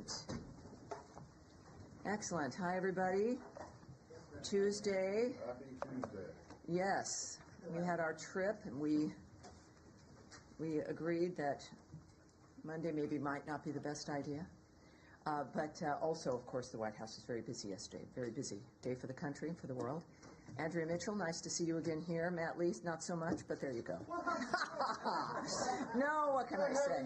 Excellent. Excellent. Hi, everybody. Tuesday. Happy Tuesday. Yes. We had our trip, and we agreed that Monday maybe might not be the best idea. But also, of course, the White House was very busy yesterday. Very busy day for the country and for the world. Andrea Mitchell, nice to see you again here. Matt Lee, not so much, but there you go. No, what can I say?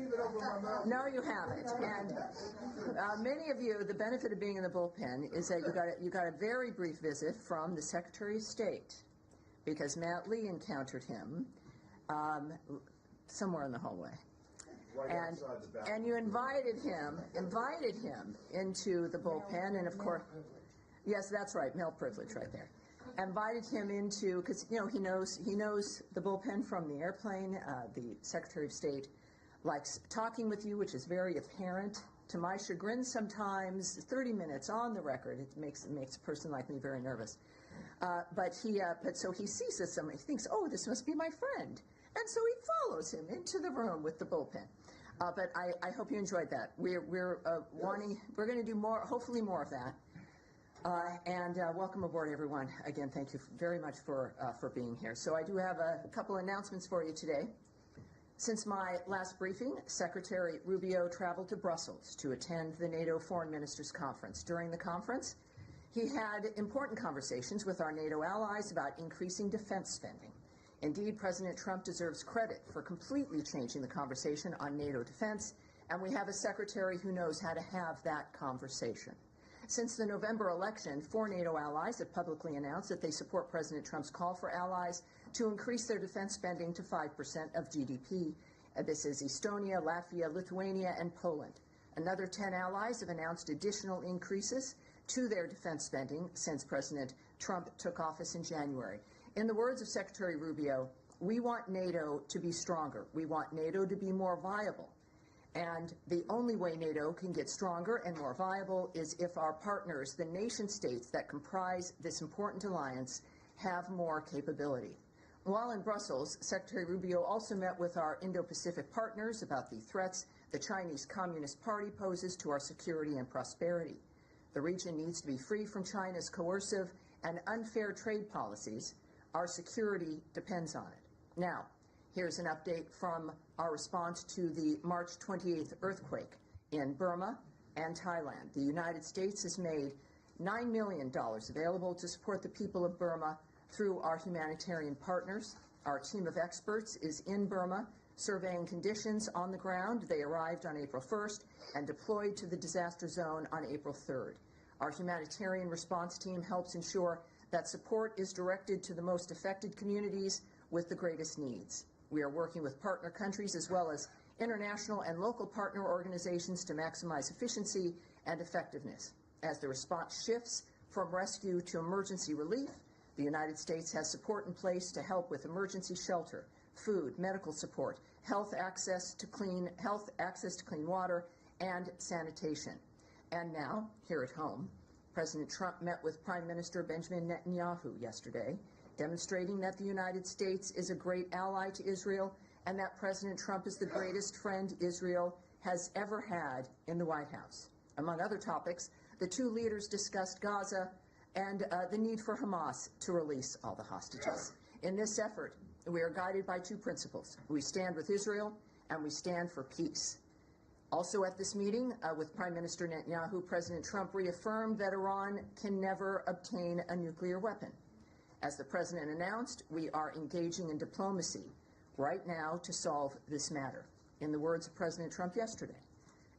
No, you haven't. And many of you, the benefit of being in the bullpen is that you got a very brief visit from the Secretary of State, because Matt Lee encountered him somewhere in the hallway. Right outside the back. And you invited him into the bullpen, and of course, yes, that's right, male privilege right there. Invited him into, because he knows the bullpen from the airplane. The Secretary of State likes talking with you, which is very apparent. To my chagrin, sometimes 30 minutes on the record, it makes a person like me very nervous. But so he sees this, and he thinks, oh, this must be my friend. And so he follows him into the room with the bullpen. But I hope you enjoyed that. We're going to do more, hopefully more of that. And welcome aboard, everyone. Again, thank you very much for being here. So I do have a couple announcements for you today. Since my last briefing, Secretary Rubio traveled to Brussels to attend the NATO Foreign Ministers Conference. During the conference, he had important conversations with our NATO allies about increasing defense spending. Indeed, President Trump deserves credit for completely changing the conversation on NATO defense, and we have a secretary who knows how to have that conversation. Since the November election, 4 NATO allies have publicly announced that they support President Trump's call for allies to increase their defense spending to 5% of GDP. This is Estonia, Latvia, Lithuania, and Poland. Another 10 allies have announced additional increases to their defense spending since President Trump took office in January. In the words of Secretary Rubio, we want NATO to be stronger. We want NATO to be more viable. And the only way NATO can get stronger and more viable is if our partners, the nation states that comprise this important alliance, have more capability. While in Brussels, Secretary Rubio also met with our Indo-Pacific partners about the threats the Chinese Communist Party poses to our security and prosperity. The region needs to be free from China's coercive and unfair trade policies. Our security depends on it. Now, here's an update from our response to the March 28th earthquake in Burma and Thailand. The United States has made $9 million available to support the people of Burma through our humanitarian partners. Our team of experts is in Burma, surveying conditions on the ground. They arrived on April 1st and deployed to the disaster zone on April 3rd. Our humanitarian response team helps ensure that support is directed to the most affected communities with the greatest needs. We are working with partner countries as well as international and local partner organizations to maximize efficiency and effectiveness. As the response shifts from rescue to emergency relief, the United States has support in place to help with emergency shelter, food, medical support, health access to clean water, and sanitation. And now, here at home, President Trump met with Prime Minister Benjamin Netanyahu yesterday, demonstrating that the United States is a great ally to Israel and that President Trump is the greatest friend Israel has ever had in the White House. Among other topics, the two leaders discussed Gaza and the need for Hamas to release all the hostages. In this effort, we are guided by two principles. We stand with Israel and we stand for peace. Also at this meeting with Prime Minister Netanyahu, President Trump reaffirmed that Iran can never obtain a nuclear weapon. As the president announced, we are engaging in diplomacy right now to solve this matter. In the words of President Trump yesterday,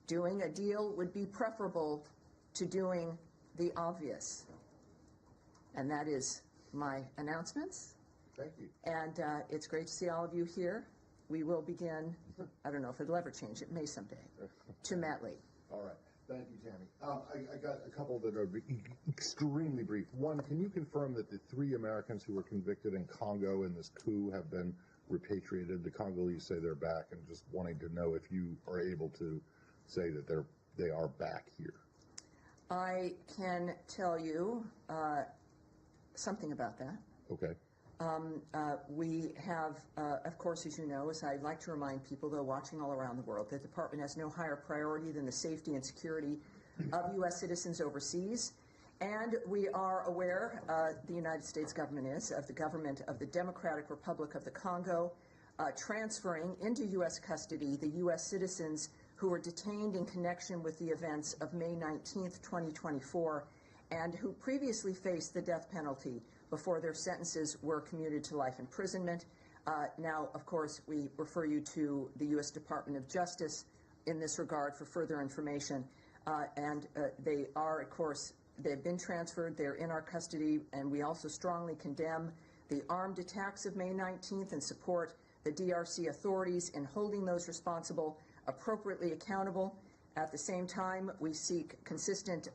doing a deal would be preferable to doing the obvious. And that is my announcements. Thank you. And it's great to see all of you here. We will begin, I don't know if it'll ever change, it may someday, to Matt Lee. All right. Thank you, Tammy. I got a couple that are extremely brief. One, can you confirm that the 3 Americans who were convicted in Congo in this coup have been repatriated? The Congolese say they're back, and just wanting to know if you are able to say that they are back here. I can tell you something about that. Okay. We have, of course, as you know, as I'd like to remind people, though, watching all around the world, the Department has no higher priority than the safety and security of U.S. citizens overseas. And we are aware, the United States government is, of the government of the Democratic Republic of the Congo transferring into U.S. custody the U.S. citizens who were detained in connection with the events of May 19th, 2024, and who previously faced the death penalty before their sentences were commuted to life imprisonment. Now, of course, we refer you to the U.S. Department of Justice in this regard for further information. They are, of course, they've been transferred, they're in our custody, and we also strongly condemn the armed attacks of May 19th and support the DRC authorities in holding those responsible appropriately accountable. At the same time, we seek consistent,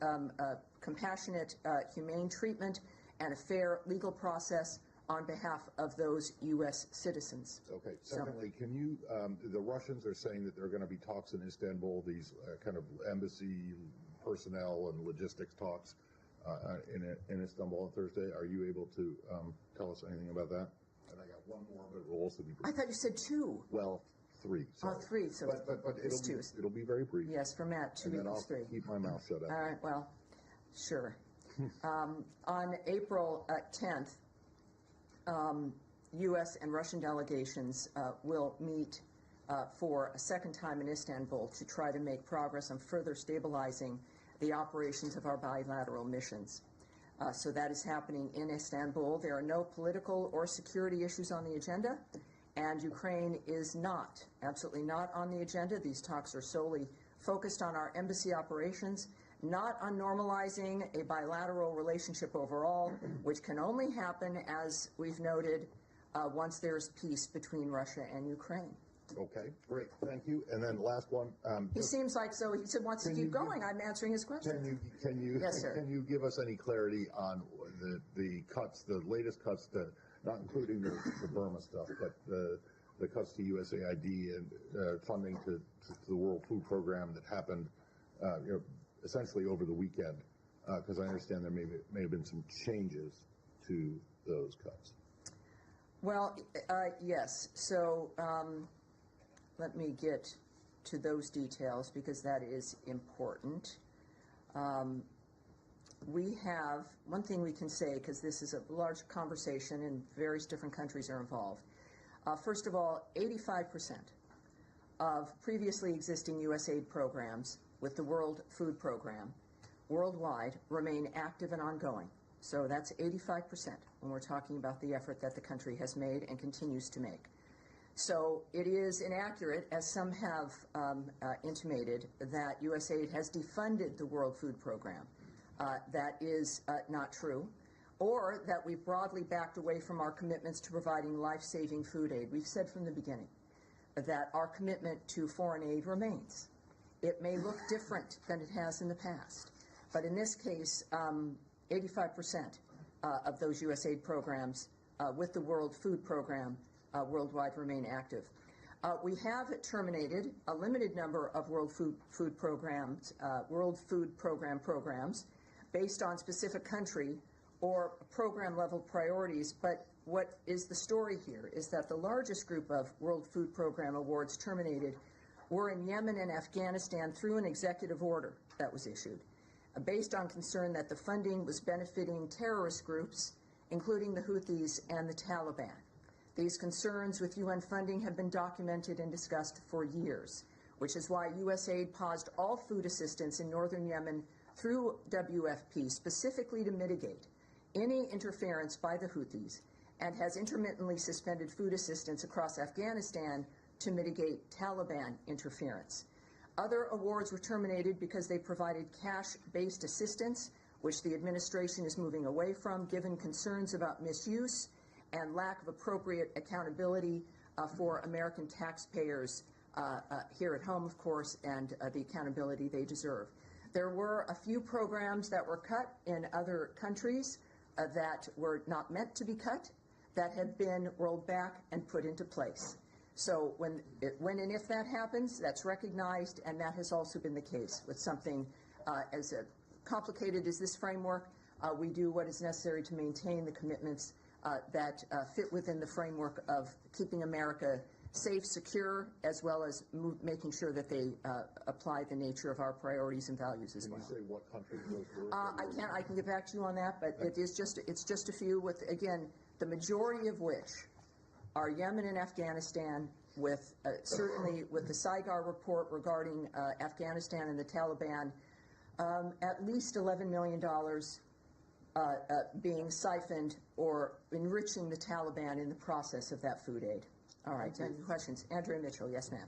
compassionate, humane treatment and a fair legal process on behalf of those U.S. citizens. Okay. Secondly, can you, the Russians are saying that there are going to be talks in Istanbul, these kind of embassy personnel and logistics talks in Istanbul on Thursday. Are you able to tell us anything about that? And I got one more, but it will also be brief. I thought you said two. Well, three. Sorry. Oh, three. So but it'll be very brief. Yes, for Matt, 2 equals 3. Keep my mouth shut. All right. Well, sure. On April 10th, U.S. and Russian delegations will meet for a second time in Istanbul to try to make progress on further stabilizing the operations of our bilateral missions. So that is happening in Istanbul. There are no political or security issues on the agenda, and Ukraine is not, absolutely not on the agenda. These talks are solely focused on our embassy operations, not on normalizing a bilateral relationship overall, which can only happen, as we've noted, once there's peace between Russia and Ukraine. Okay, great, thank you. And then last one. He seems like so. He wants to keep going. I'm answering his question. Yes, sir. Can you give us any clarity on the cuts, the latest cuts, not including the Burma stuff, but the cuts to USAID and funding to the World Food Program that happened, essentially over the weekend? Because I understand there may have been some changes to those cuts. Well, yes. So. Let me get to those details because that is important. We have, one thing we can say, because this is a large conversation and various different countries are involved. First of all, 85% of previously existing USAID programs with the World Food Program worldwide remain active and ongoing. So that's 85% when we're talking about the effort that the country has made and continues to make. So it is inaccurate, as some have intimated, that USAID has defunded the World Food Program. That is not true. Or that we've broadly backed away from our commitments to providing life-saving food aid. We've said from the beginning that our commitment to foreign aid remains. It may look different than it has in the past, but in this case, 85% of those USAID programs with the World Food Program worldwide remain active. We have terminated a limited number of World Food Program programs based on specific country or program-level priorities, but what is the story here is that the largest group of World Food Program awards terminated were in Yemen and Afghanistan through an executive order that was issued, based on concern that the funding was benefiting terrorist groups, including the Houthis and the Taliban. These concerns with UN funding have been documented and discussed for years, which is why USAID paused all food assistance in northern Yemen through WFP specifically to mitigate any interference by the Houthis, and has intermittently suspended food assistance across Afghanistan to mitigate Taliban interference. Other awards were terminated because they provided cash-based assistance, which the administration is moving away from, given concerns about misuse and lack of appropriate accountability for American taxpayers here at home, of course, and the accountability they deserve. There were a few programs that were cut in other countries that were not meant to be cut, that have been rolled back and put into place. So when and if that happens, that's recognized, and that has also been the case with something as complicated as this framework. We do what is necessary to maintain the commitments that fit within the framework of keeping America safe, secure, as well as making sure that they apply the nature of our priorities and values as well. Can you say what countries those were? I can get back to you on that, but it's just a few, with, again, the majority of which are Yemen and Afghanistan, with certainly with the Saigar report regarding Afghanistan and the Taliban, at least $11 million being siphoned or enriching the Taliban in the process of that food aid. All right, any questions? Andrea Mitchell, yes, ma'am.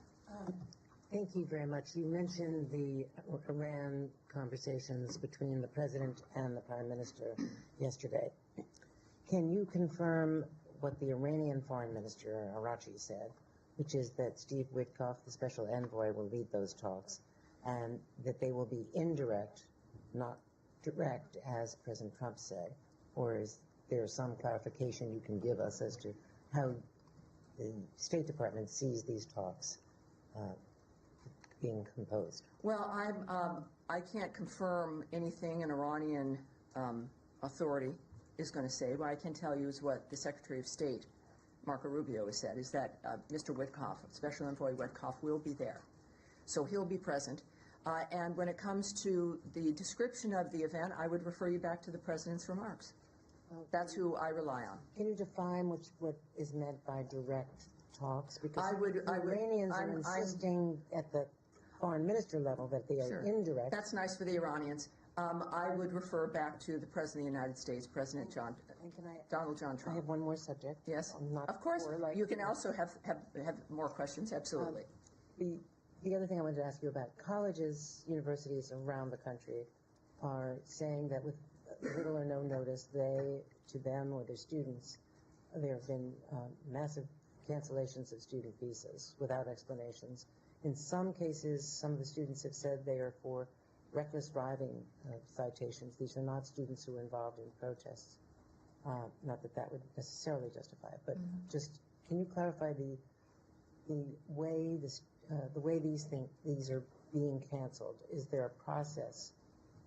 Thank you very much. You mentioned the Iran conversations between the President and the Prime Minister yesterday. Can you confirm what the Iranian Foreign Minister, Arachi, said, which is that Steve Witkoff, the Special Envoy, will lead those talks, and that they will be indirect, not direct, as President Trump said? Or is there some clarification you can give us as to how the State Department sees these talks being composed? Well, I can't confirm anything an Iranian authority is going to say. What I can tell you is what the Secretary of State, Marco Rubio, has said, is that Mr. Witkoff, Special Envoy Witkoff, will be there. So he'll be present. And when it comes to the description of the event, I would refer you back to the President's remarks. That's who I rely on. Can you define what is meant by direct talks? Because the Iranians are insisting at the foreign minister level that they are indirect. That's nice for the Iranians. I would refer back to the President of the United States, President Donald John Trump. I have one more subject. Yes, of course. You can also have more questions, absolutely. The other thing I wanted to ask you about, colleges, universities around the country are saying that with little or no notice, to them or their students, there have been massive cancellations of student visas without explanations. In some cases, some of the students have said they are for reckless driving citations. These are not students who are involved in protests. Not that that would necessarily justify it, but just can you clarify the way these are being canceled? Is there a process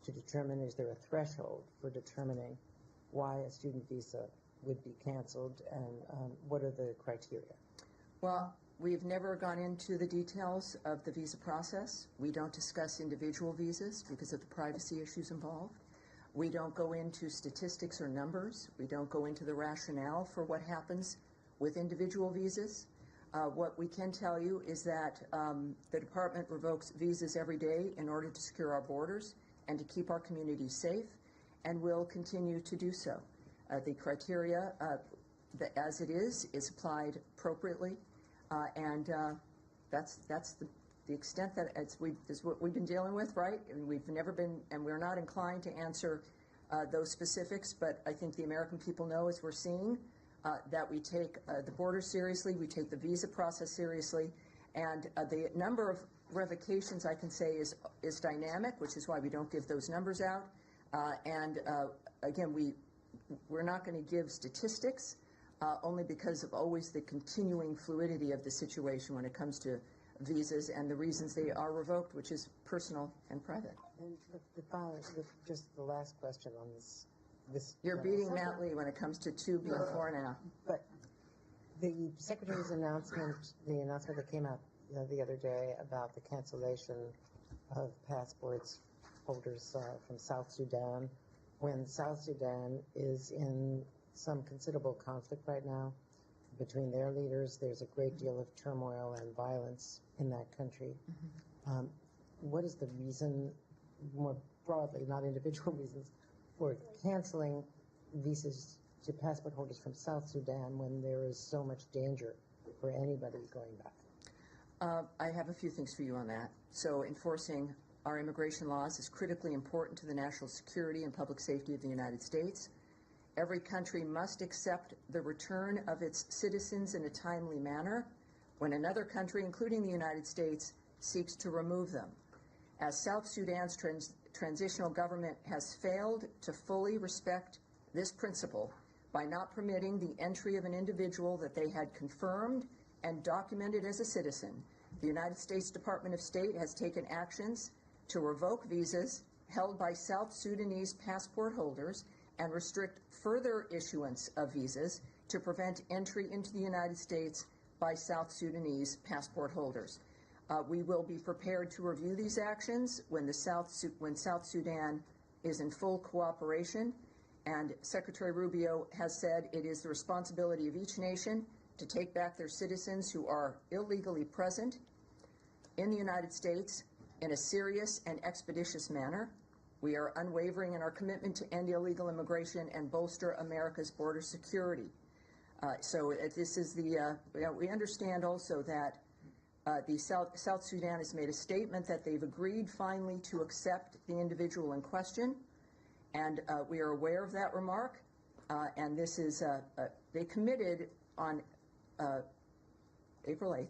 to determine, is there a threshold for determining why a student visa would be canceled, and what are the criteria? Well, we've never gone into the details of the visa process. We don't discuss individual visas because of the privacy issues involved. We don't go into statistics or numbers. We don't go into the rationale for what happens with individual visas. What we can tell you is that the department revokes visas every day in order to secure our borders and to keep our communities safe, and will continue to do so. The criteria, as it is applied appropriately, and that's the extent that is what we've been dealing with, right? And we've never been, and we're not inclined to answer those specifics, but I think the American people know, as we're seeing, that we take the border seriously, we take the visa process seriously, and the number of revocations, I can say, is dynamic, which is why we don't give those numbers out. Again, we're not going to give statistics, only because of always the continuing fluidity of the situation when it comes to visas and the reasons they are revoked, which is personal and private. And just the last question on this. You're beating Matt Lee when it comes to 2 being 4 now. But the Secretary's announcement, the announcement that came out the other day about the cancellation of passports holders from South Sudan, when South Sudan is in some considerable conflict right now between their leaders. There's a great deal of turmoil and violence in that country. What is the reason, more broadly, not individual reasons, for canceling visas to passport holders from South Sudan when there is so much danger for anybody going back? I have a few things for you on that. So enforcing our immigration laws is critically important to the national security and public safety of the United States. Every country must accept the return of its citizens in a timely manner when another country, including the United States, seeks to remove them. As South Sudan's transitional government has failed to fully respect this principle by not permitting the entry of an individual that they had confirmed and documented as a citizen, the United States Department of State has taken actions to revoke visas held by South Sudanese passport holders and restrict further issuance of visas to prevent entry into the United States by South Sudanese passport holders. We will be prepared to review these actions when South Sudan is in full cooperation, and Secretary Rubio has said it is the responsibility of each nation to take back their citizens who are illegally present in the United States in a serious and expeditious manner. We are unwavering in our commitment to end illegal immigration and bolster America's border security. This is the, we understand also that the South Sudan has made a statement that they've agreed finally to accept the individual in question, and we are aware of that remark, and this is, they committed on April 8th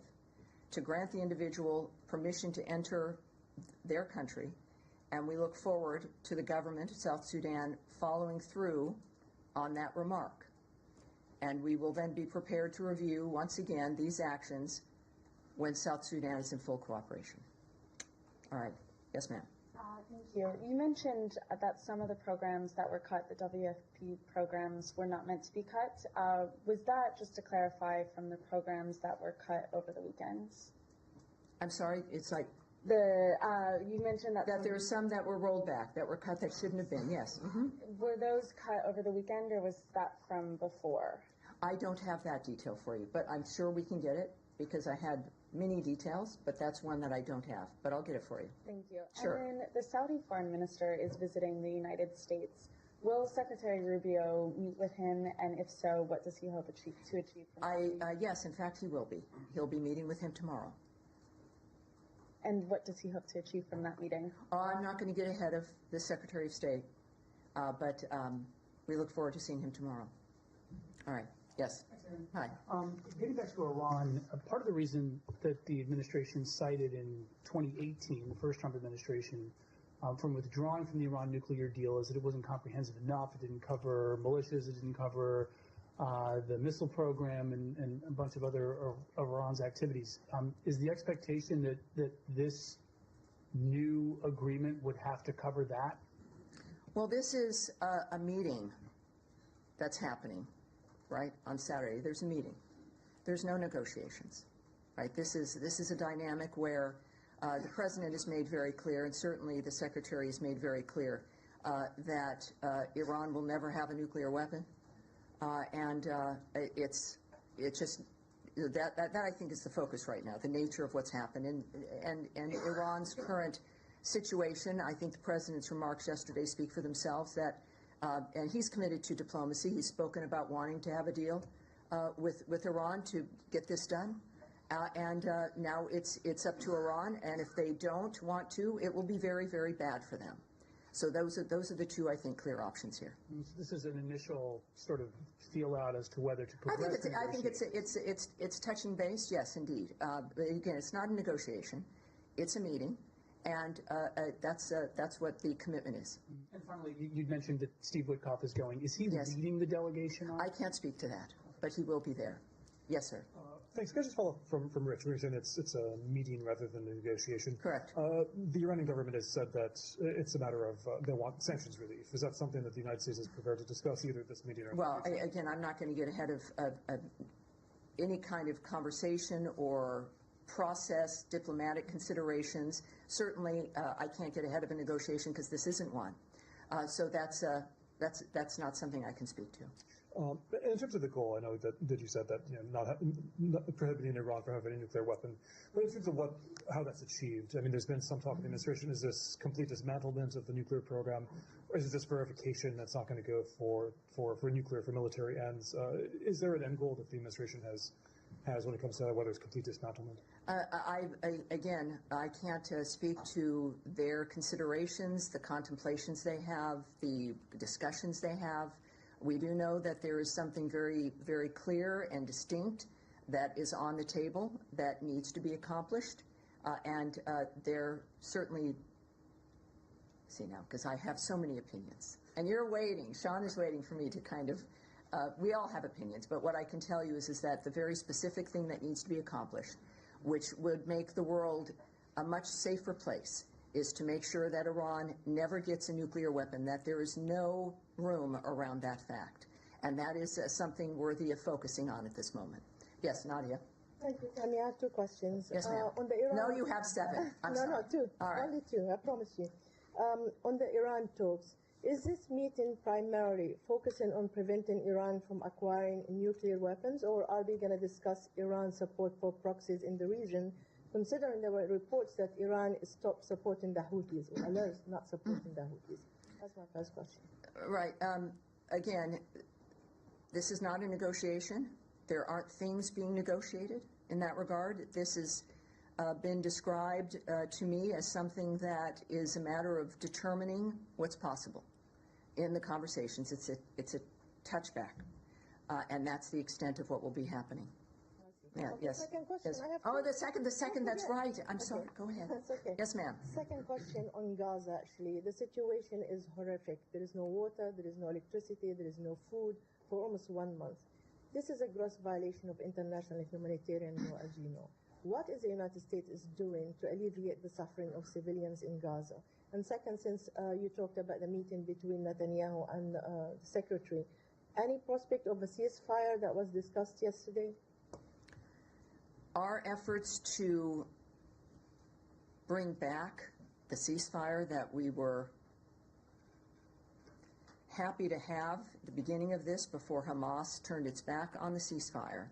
to grant the individual permission to enter their country, and we look forward to the government of South Sudan following through on that remark. And we will then be prepared to review, once again, these actions when South Sudan is in full cooperation. All right. Yes, ma'am. Thank you. You mentioned that some of the programs that were cut, the WFP programs, were not meant to be cut. Was that, just to clarify, from the programs that were cut over the weekends? I'm sorry, it's like... you mentioned that there are some that were rolled back, that were cut that shouldn't have been, yes. Mm-hmm. Were those cut over the weekend, or was that from before? I don't have that detail for you, but I'm sure we can get it, because I had many details, but that's one that I don't have. But I'll get it for you. Thank you. Sure. And then the Saudi foreign minister is visiting the United States. Will Secretary Rubio meet with him, and if so, what does he hope to achieve from that? Yes, in fact, he will be. He'll be meeting with him tomorrow. And what does he hope to achieve from that meeting? I'm not going to get ahead of the Secretary of State, but we look forward to seeing him tomorrow. All right. Yes. Hi. Getting back to Iran, part of the reason that the administration cited in 2018, the first Trump administration, from withdrawing from the Iran nuclear deal is that it wasn't comprehensive enough. It didn't cover militias. It didn't cover the missile program and a bunch of other of Iran's activities. Is the expectation that this new agreement would have to cover that? Well, this is a meeting that's happening, right, on Saturday. There's a meeting. There's no negotiations, right? This is a dynamic where the president has made very clear, and certainly the secretary has made very clear, that Iran will never have a nuclear weapon. It's just that I think is the focus right now, the nature of what's happened, and Iran's current situation. I think the president's remarks yesterday speak for themselves. That and he's committed to diplomacy. He's spoken about wanting to have a deal with Iran to get this done, and now it's up to Iran. And if they don't want to, it will be very, very bad for them. So those are the two, I think, clear options here. This is an initial sort of feel out as to whether to progress. I think it's touching base. Yes, indeed. Again, it's not a negotiation; it's a meeting, and that's what the commitment is. And finally, you mentioned that Steve Witkoff is going. Is he leading the delegation? I can't speak to that, but he will be there. Yes, sir. Thanks. Can I just follow up from Rich? We were saying it's a meeting rather than a negotiation. Correct. The Iranian government has said that it's a matter of they want sanctions relief. Is that something that the United States is prepared to discuss either at this meeting or? Well, again, I'm not going to get ahead of any kind of conversation or process, diplomatic considerations. Certainly, I can't get ahead of a negotiation because this isn't one. So that's not something I can speak to. In terms of the goal, I know that you said that not prohibiting Iran from having a nuclear weapon, but in terms of how that's achieved, I mean, there's been some talk in the administration. Is this complete dismantlement of the nuclear program, or is it just verification that's not going to go for nuclear for military ends? Is there an end goal that the administration has when it comes to whether it's complete dismantlement? I can't speak to their considerations, the contemplations they have, the discussions they have. We do know that there is something very, very clear and distinct that is on the table that needs to be accomplished, and they're certainly, see now, because I have so many opinions, and you're waiting, Sean is waiting for me to kind of, we all have opinions, but what I can tell you is that the very specific thing that needs to be accomplished, which would make the world a much safer place, is to make sure that Iran never gets a nuclear weapon, that there is no room around that fact. And that is something worthy of focusing on at this moment. Yes, Nadia. Thank you, Tammy. I have two questions. Yes, ma'am. On the Iran... No, you have 7. I'm sorry. No, 2. All right. Only 2, I promise you. On the Iran talks, is this meeting primarily focusing on preventing Iran from acquiring nuclear weapons, or are they going to discuss Iran's support for proxies in the region, considering there were reports that Iran stopped supporting the Houthis, or alleged not supporting the Houthis? That's my first question. Right. Again, this is not a negotiation. There aren't things being negotiated in that regard. This has been described to me as something that is a matter of determining what's possible in the conversations. It's a touchback, and that's the extent of what will be happening. Yeah, yes. Second question. Yes. I have Oh, the second, that's right. I'm sorry. Go ahead. That's okay. Yes, ma'am. Second question on Gaza, actually. The situation is horrific. There is no water, there is no electricity, there is no food for almost 1 month. This is a gross violation of international humanitarian law, as you know. What is the United States doing to alleviate the suffering of civilians in Gaza? And second, since you talked about the meeting between Netanyahu and the secretary, any prospect of a ceasefire that was discussed yesterday? Our efforts to bring back the ceasefire that we were happy to have at the beginning of this, before Hamas turned its back on the ceasefire,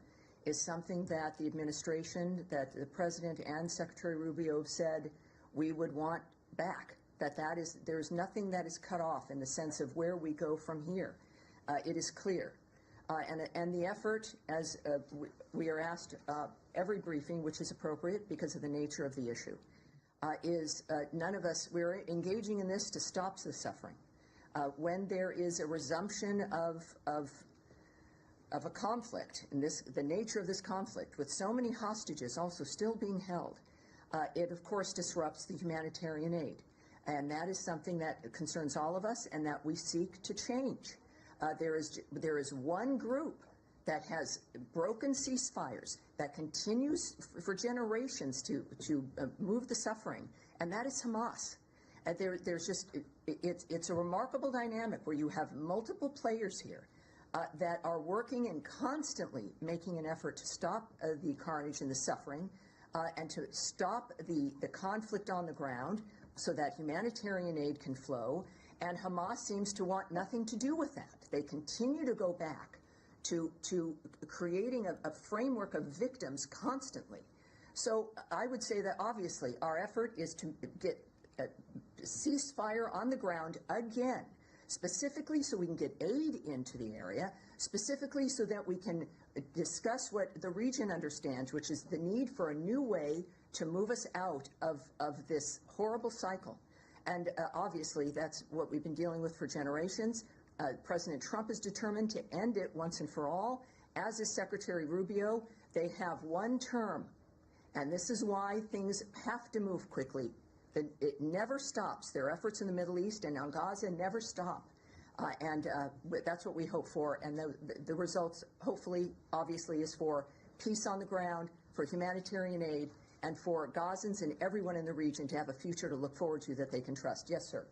is something that the administration, that the President and Secretary Rubio said we would want back. There's nothing that is cut off in the sense of where we go from here. It is clear. And the effort, as we are asked every briefing, which is appropriate because of the nature of the issue, is none of us, we're engaging in this to stop the suffering. When there is a resumption of a conflict, and the nature of this conflict, with so many hostages also still being held, it of course disrupts the humanitarian aid. And that is something that concerns all of us and that we seek to change. There is one group that has broken ceasefires, that continues for generations to move the suffering, and that is Hamas. It's a remarkable dynamic where you have multiple players here that are working and constantly making an effort to stop the carnage and the suffering and to stop the conflict on the ground so that humanitarian aid can flow. And Hamas seems to want nothing to do with that. They continue to go back to creating a framework of victims constantly. So I would say that obviously our effort is to get a ceasefire on the ground again, specifically so we can get aid into the area, specifically so that we can discuss what the region understands, which is the need for a new way to move us out of this horrible cycle. And obviously that's what we've been dealing with for generations. President Trump is determined to end it once and for all, as is Secretary Rubio. They have one term, and this is why things have to move quickly. It never stops. Their efforts in the Middle East and on Gaza never stop. And that's what we hope for. And the results, hopefully, obviously, is for peace on the ground, for humanitarian aid, and for Gazans and everyone in the region to have a future to look forward to that they can trust. Yes, sir.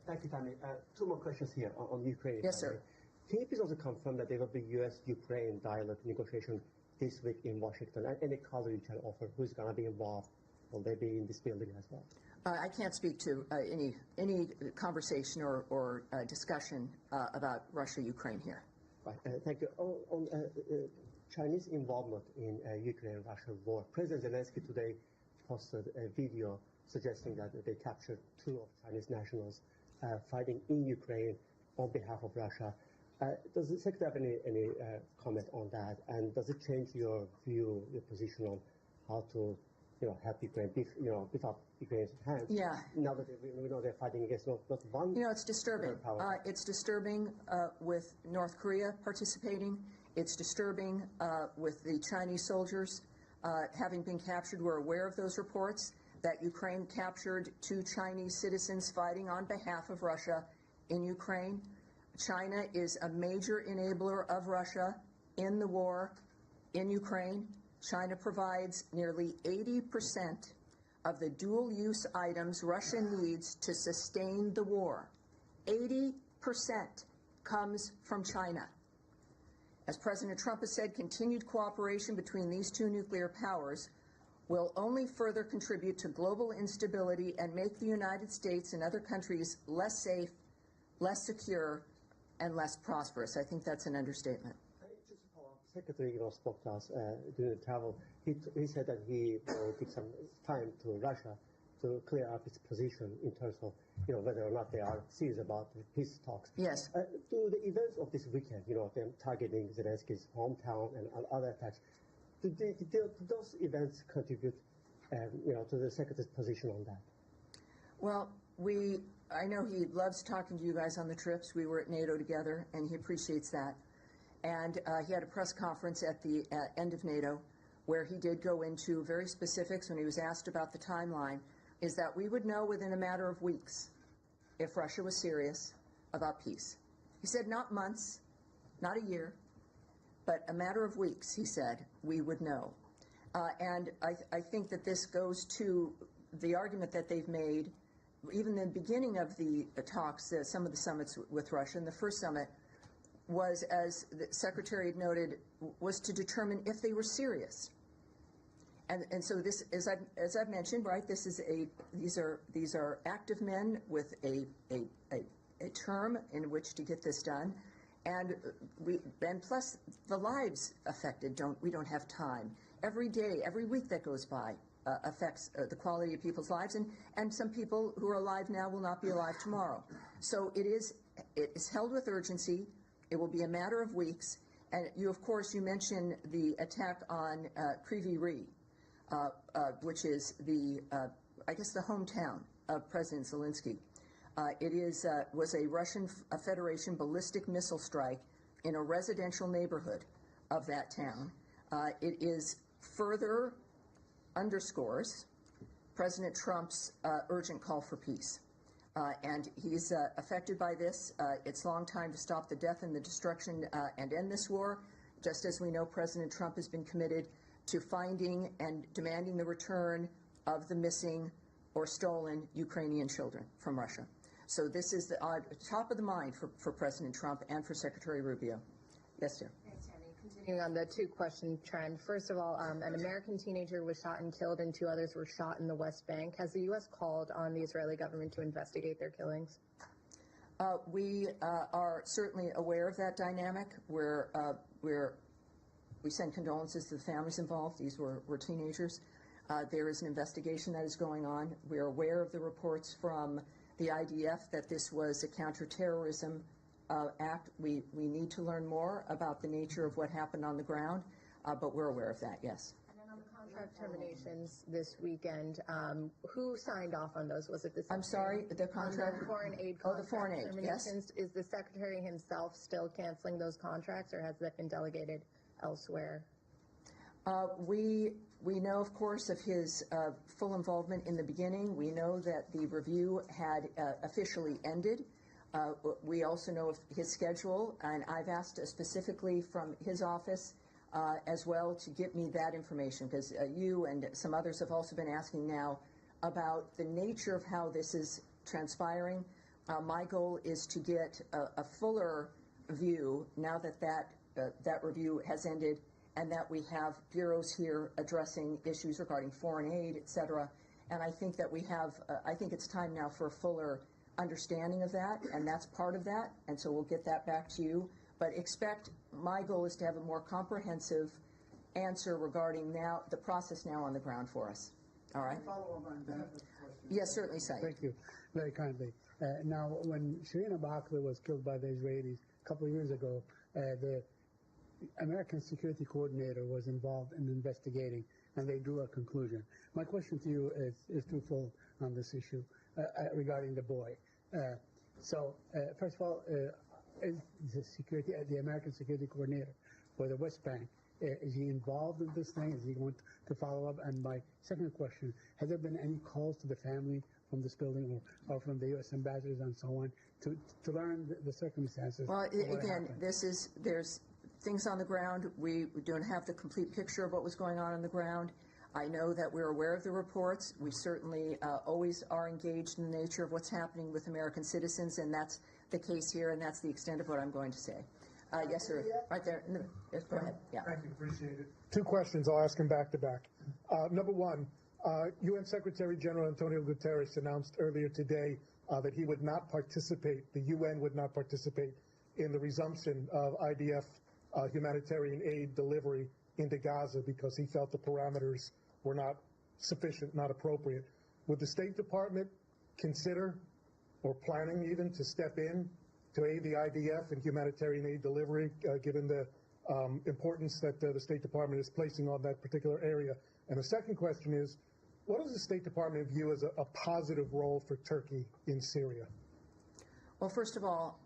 Thank you, Tammy. 2 more questions here on Ukraine. Yes, sir. Can you please also confirm that there will be U.S.-Ukraine dialogue negotiation this week in Washington? And any color you can offer, who's going to be involved? Will they be in this building as well? I can't speak to any conversation or discussion about Russia-Ukraine here. Right. Thank you. On Chinese involvement in Ukraine-Russia war, President Zelensky today posted a video suggesting that they captured 2 of Chinese nationals fighting in Ukraine on behalf of Russia. Does the Secretary have any comment on that? And does it change your view, your position on how to help Ukraine, beef up Ukraine's hands? Yeah. Now that we know they're fighting against not one. It's disturbing. It's disturbing with North Korea participating. It's disturbing with the Chinese soldiers having been captured. We're aware of those reports that Ukraine captured 2 Chinese citizens fighting on behalf of Russia in Ukraine. China is a major enabler of Russia in the war in Ukraine. China provides nearly 80% of the dual-use items Russia needs to sustain the war. 80% comes from China. As President Trump has said, continued cooperation between these two nuclear powers will only further contribute to global instability and make the United States and other countries less safe, less secure, and less prosperous. I think that's an understatement. Just to follow up, Secretary spoke to us during the travel. He said that he will take some time to Russia to clear up its position in terms of whether or not they are serious about peace talks. Yes. To the events of this weekend, them targeting Zelensky's hometown and other attacks, do those events contribute, to the Secretary's position on that? Well, I know he loves talking to you guys on the trips. We were at NATO together, and he appreciates that. And he had a press conference at the end of NATO where he did go into very specifics when he was asked about the timeline, is that we would know within a matter of weeks if Russia was serious about peace. He said not months, not a year, but a matter of weeks, he said, we would know. And I think that this goes to the argument that they've made, even in the beginning of the talks, some of the summits with Russia, and the first summit was, as the Secretary had noted, was to determine if they were serious. And so this, as I've mentioned, right, these are active men with a term in which to get this done, and plus the lives affected. We don't have time. Every day, every week that goes by affects the quality of people's lives, and some people who are alive now will not be alive tomorrow. So it is held with urgency. It will be a matter of weeks. And of course, you mentioned the attack on Kryvyi Rih, which is I guess the hometown of President Zelensky. It was a Russian Federation ballistic missile strike in a residential neighborhood of that town. It is further underscores President Trump's urgent call for peace. And he's affected by this. It's long time to stop the death and the destruction and end this war. Just as we know, President Trump has been committed to finding and demanding the return of the missing or stolen Ukrainian children from Russia. So this is the top of the mind for President Trump and for Secretary Rubio. Yes, sir. Thanks, Tammy. Continuing on the two-question trend. First of all, an American teenager was shot and killed, and 2 others were shot in the West Bank. Has the U.S. called on the Israeli government to investigate their killings? We are certainly aware of that dynamic. We send condolences to the families involved. These were teenagers. There is an investigation that is going on. We are aware of the reports from the IDF that this was a counterterrorism act. We need to learn more about the nature of what happened on the ground, but we're aware of that, yes. And then on the contract terminations this weekend, who signed off on those? Was it the Secretary? I'm sorry, the contract? On the foreign aid contract. Oh, the foreign aid, yes. Is the Secretary himself still canceling those contracts, or has that been delegated elsewhere? We know, of course, of his full involvement in the beginning. We know that the review had officially ended. We also know of his schedule, and I've asked specifically from his office as well to get me that information, because you and some others have also been asking now about the nature of how this is transpiring. My goal is to get a fuller view now that that review has ended, and that we have bureaus here addressing issues regarding foreign aid, et cetera. And I think that we have, I think it's time now for a fuller understanding of that, and that's part of that, and so we'll get that back to you. But my goal is to have a more comprehensive answer regarding now the process now on the ground for us. All right? Follow up on that. Yes, certainly, Saeed. Thank you very kindly. Now, when Shireen Abu was killed by the Israelis a couple of years ago, the American security coordinator was involved in investigating, and they drew a conclusion. My question to you is twofold on this issue regarding the boy. First of all, is the American security coordinator for the West Bank, is he involved in this thing? Is he going to follow up? And my second question, has there been any calls to the family from this building or from the U.S. ambassadors and so on to learn the circumstances? Well, again, there's things on the ground. We don't have the complete picture of what was going on the ground. I know that we're aware of the reports. We certainly always are engaged in the nature of what's happening with American citizens, and that's the case here, and that's the extent of what I'm going to say. Yes, sir. Right there. Yes, go ahead. Yeah. Thank you. Appreciate it. Two questions. I'll ask them back to back. Number one, UN Secretary General Antonio Guterres announced earlier today that he would not participate, the UN would not participate in the resumption of IDF humanitarian aid delivery into Gaza because he felt the parameters were not sufficient, not appropriate. Would the State Department consider, or planning even, to step in to aid the IDF in humanitarian aid delivery, given the importance that the State Department is placing on that particular area? And the second question is, what does the State Department view as a positive role for Turkey in Syria? Well, first of all,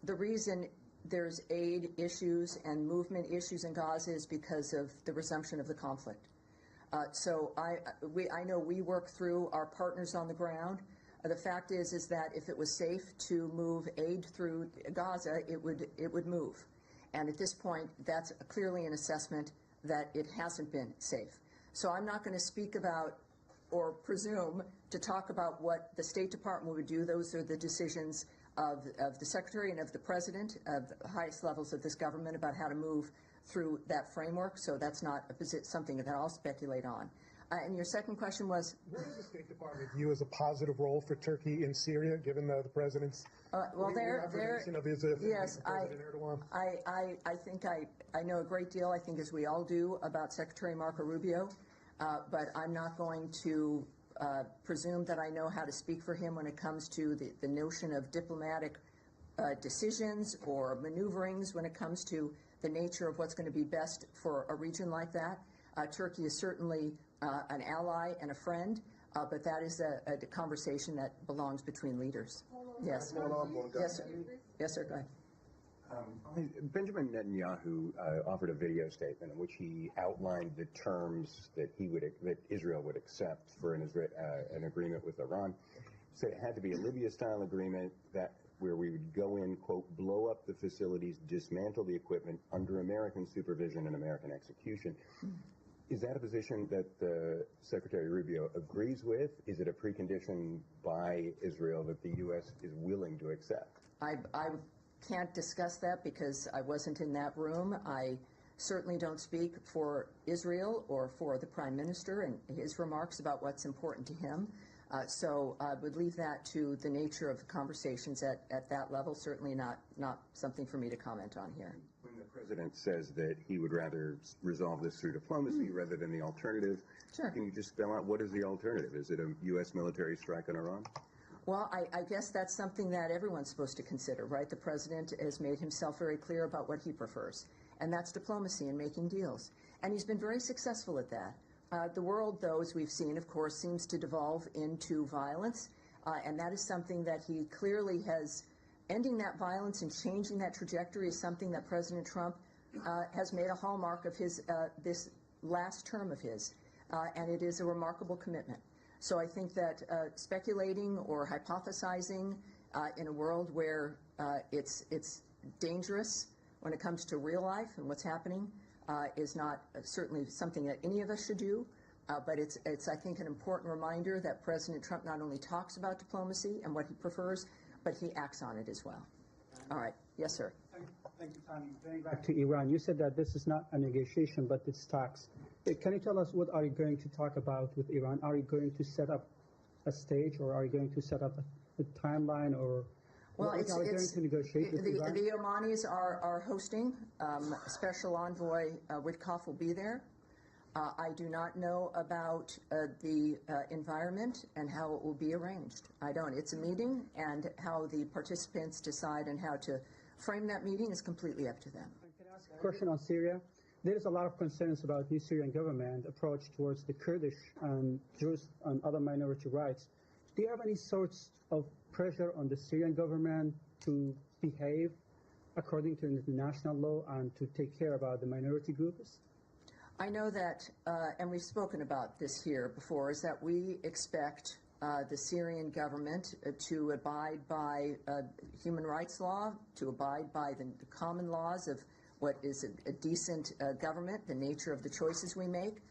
the reason there's aid issues and movement issues in Gaza is because of the resumption of the conflict. So I know we work through our partners on the ground. The fact is that if it was safe to move aid through Gaza, it would move. And at this point, that's clearly an assessment that it hasn't been safe. So I'm not going to speak about or presume to talk about what the State Department would do. Those are the decisions of the Secretary and of the President, of the highest levels of this government, about how to move through that framework. So that's not something that I'll speculate on. And your second question was? What does the State Department view as a positive role for Turkey in Syria, given the President's affirmation of his yes, President Erdogan? I think I know a great deal, I think as we all do, about Secretary Marco Rubio, but I'm not going to presume that I know how to speak for him when it comes to the notion of diplomatic decisions or maneuverings when it comes to the nature of what's going to be best for a region like that. Turkey is certainly an ally and a friend, but that is a conversation that belongs between leaders. Yes. Yes, sir. Yes, sir. Go ahead. Benjamin Netanyahu offered a video statement in which he outlined the terms that that Israel would accept for an agreement with Iran. Said it had to be a Libya-style agreement where we would go in, quote, blow up the facilities, dismantle the equipment under American supervision and American execution. Is that a position that Secretary Rubio agrees with? Is it a precondition by Israel that the U.S. is willing to accept? I can't discuss that because I wasn't in that room. I certainly don't speak for Israel or for the Prime Minister and his remarks about what's important to him. So I would leave that to the nature of the conversations at that level, certainly not something for me to comment on here. When the President says that he would rather resolve this through diplomacy rather than the alternative, sure. Can you just spell out what is the alternative? Is it a U.S. military strike on Iran? Well, I guess that's something that everyone's supposed to consider, right? The President has made himself very clear about what he prefers, and that's diplomacy and making deals. And he's been very successful at that. The world, though, as we've seen, of course, seems to devolve into violence, and that is something that he clearly has. Ending that violence and changing that trajectory is something that President Trump has made a hallmark of his this last term of his, and it is a remarkable commitment. So I think that speculating or hypothesizing in a world where it's dangerous when it comes to real life and what's happening is not certainly something that any of us should do. But it's I think an important reminder that President Trump not only talks about diplomacy and what he prefers, but he acts on it as well. All right. Yes, sir. Thank you, Tammy. Going back to Iran, you said that this is not a negotiation, but it's talks. Can you tell us what are you going to talk about with Iran? Are you going to set up a stage, or are you going to set up a timeline, or well, are you going to negotiate with Iran? The Omanis are hosting. Special Envoy Witkoff will be there. I do not know about the environment and how it will be arranged. I don't. It's a meeting, and how the participants decide and how to frame that meeting is completely up to them. Can I ask a question on Syria? There is a lot of concerns about the Syrian government approach towards the Kurdish and Jews and other minority rights. Do you have any sorts of pressure on the Syrian government to behave according to international law and to take care about the minority groups? I know that, and we've spoken about this here before, is that we expect the Syrian government to abide by human rights law, to abide by the common laws of what is a decent government, the nature of the choices we make.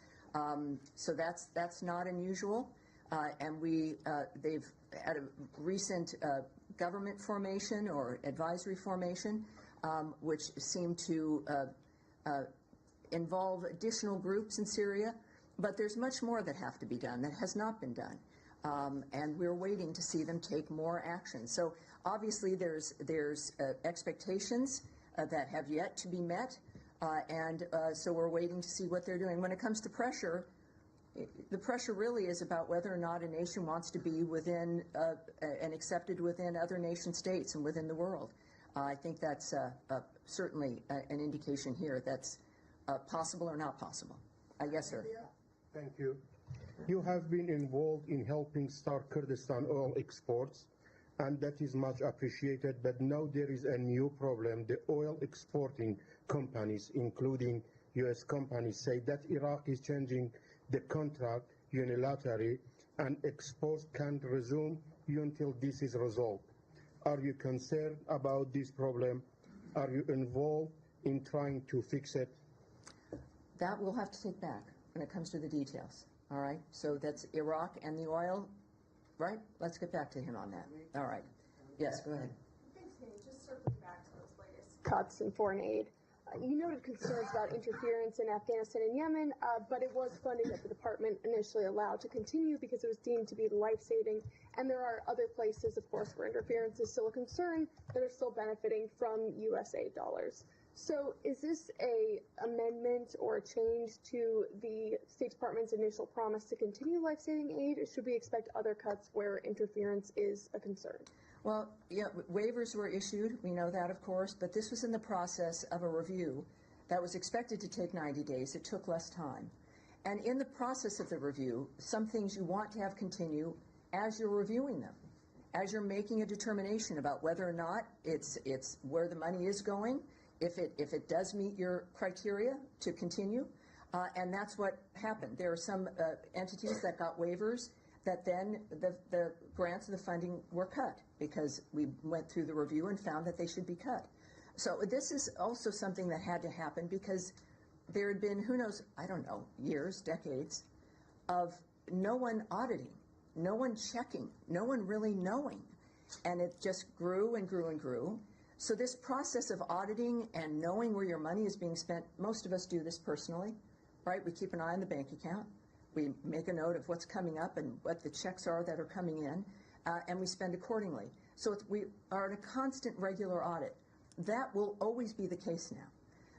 So that's not unusual. And they've at a recent government formation or advisory formation, which seemed to involve additional groups in Syria. But there's much more that have to be done that has not been done. And we're waiting to see them take more action. So obviously there's expectations that have yet to be met, and so we're waiting to see what they're doing. When it comes to pressure, the pressure really is about whether or not a nation wants to be within and accepted within other nation states and within the world. I think that's certainly an indication here that's possible or not possible. Yes, sir. Thank you. You have been involved in helping start Kurdistan oil exports, and that is much appreciated, but now there is a new problem. The oil exporting companies, including U.S. companies, say that Iraq is changing the contract unilaterally and exports can't resume until this is resolved. Are you concerned about this problem? Are you involved in trying to fix it? That we'll have to take back when it comes to the details. All right, so that's Iraq and the oil, right? Let's get back to him on that. All right. Yes, go ahead. Thanks, Tammy. Just circling back to those latest cuts in foreign aid. You noted concerns about interference in Afghanistan and Yemen, but it was funding that the department initially allowed to continue because it was deemed to be life-saving. And there are other places, of course, where interference is still a concern that are still benefiting from U.S. aid dollars. So is this a amendment or a change to the State Department's initial promise to continue life-saving aid, or should we expect other cuts where interference is a concern? Well, yeah, waivers were issued. We know that, of course, but this was in the process of a review that was expected to take 90 days. It took less time. And in the process of the review, some things you want to have continue as you're reviewing them, as you're making a determination about whether or not it's where the money is going, if it does meet your criteria to continue, and that's what happened. There are some entities that got waivers that then the grants and the funding were cut because we went through the review and found that they should be cut. So this is also something that had to happen because there had been, who knows, I don't know, years, decades, of no one auditing, no one checking, no one really knowing. And it just grew and grew and grew. So this process of auditing and knowing where your money is being spent, most of us do this personally, right? We keep an eye on the bank account. We make a note of what's coming up and what the checks are that are coming in, and we spend accordingly. So we are in a constant regular audit. That will always be the case now.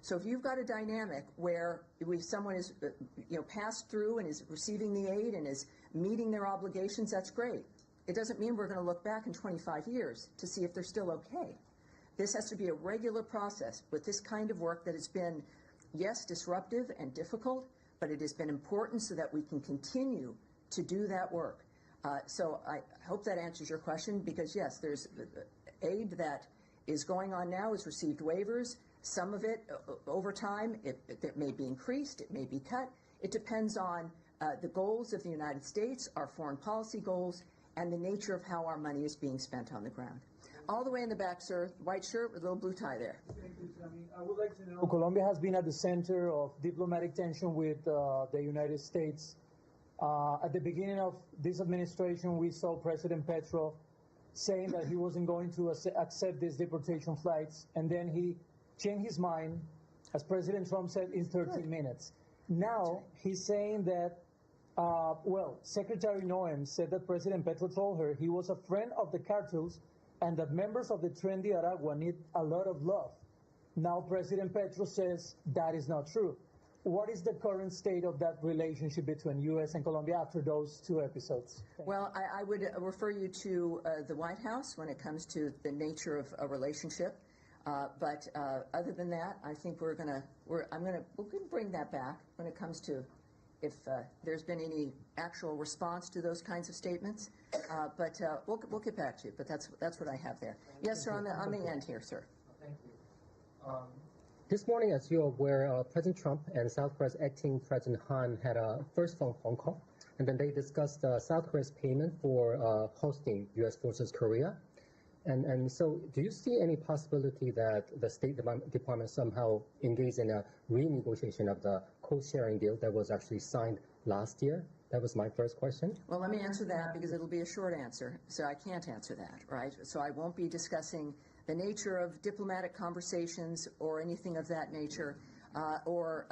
So if you've got a dynamic where someone is passed through and is receiving the aid and is meeting their obligations, that's great. It doesn't mean we're going to look back in 25 years to see if they're still okay. This has to be a regular process with this kind of work that has been, yes, disruptive and difficult, but it has been important so that we can continue to do that work. So I hope that answers your question because, yes, there's aid that is going on now, has received waivers. Some of it, over time, it may be increased, it may be cut. It depends on the goals of the United States, our foreign policy goals, and the nature of how our money is being spent on the ground. All the way in the back, sir, white shirt with a little blue tie there. Thank you, Tammy. I would like to know, Colombia has been at the center of diplomatic tension with the United States. At the beginning of this administration, we saw President Petro saying that he wasn't going to accept these deportation flights, and then he changed his mind, as President Trump said, in 13 minutes. Now he's saying that, Secretary Noem said that President Petro told her he was a friend of the cartels and that members of the trendy Aragua need a lot of love. Now President Petro says that is not true. What is the current state of that relationship between U.S. and Colombia after those two episodes? Well, I would refer you to the White House when it comes to the nature of a relationship. But other than that, I think we're gonna bring that back when it comes to if there's been any actual response to those kinds of statements. But we'll get back to you. But that's what I have there. Yes, sir. On the end here, sir. Thank you. This morning, as you're aware, President Trump and South Korea's acting President Han had a first phone call, and then they discussed South Korea's payment for hosting U.S. forces Korea. And so do you see any possibility that the State Department somehow engaged in a renegotiation of the co-sharing deal that was actually signed last year? That was my first question. Well, let me answer that because it'll be a short answer, so I can't answer that, right? So I won't be discussing the nature of diplomatic conversations or anything of that nature, or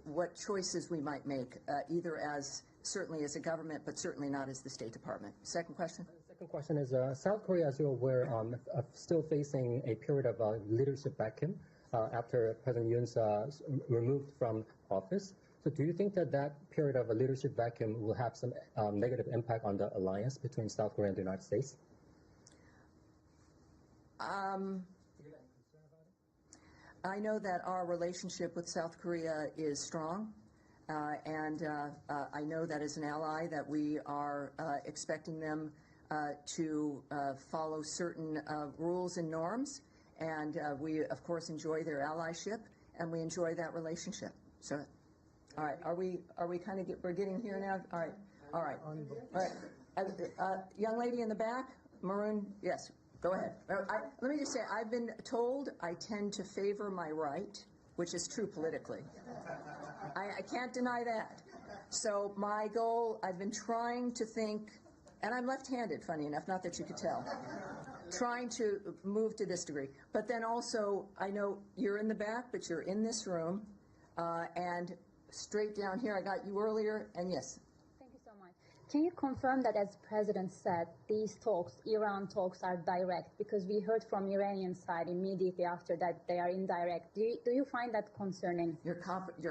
what choices we might make, either certainly as a government, but certainly not as the State Department. Second question? The second question is, South Korea, as you're aware, still facing a period of leadership vacuum after President Yoon's removed from office. So do you think that that period of a leadership vacuum will have some negative impact on the alliance between South Korea and the United States? I know that our relationship with South Korea is strong, and I know that as an ally that we are expecting them to follow certain rules and norms, and we, of course, enjoy their allyship, and we enjoy that relationship. So, all right, are we kind of we're getting here now? All right. Young lady in the back, maroon, yes. Go ahead. Let me just say, I've been told I tend to favor my right, which is true politically. I can't deny that. So my goal, I've been trying to think, and I'm left-handed, funny enough, not that you could tell, trying to move to this degree. But then also, I know you're in the back, but you're in this room, and straight down here, I got you earlier, and yes. Can you confirm that, as the President said, these talks, Iran talks, are direct? Because we heard from Iranian side immediately after that they are indirect. Do you find that concerning? You're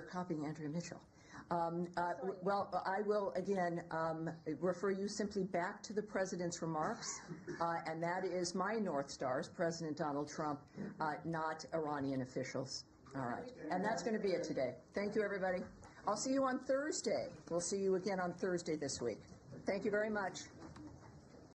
copying Andrea Mitchell. Well, I will, again, refer you simply back to the President's remarks, and that is my North Stars, President Donald Trump, not Iranian officials. All right. And that's going to be it today. Thank you, everybody. I'll see you on Thursday. We'll see you again on Thursday this week. Thank you very much.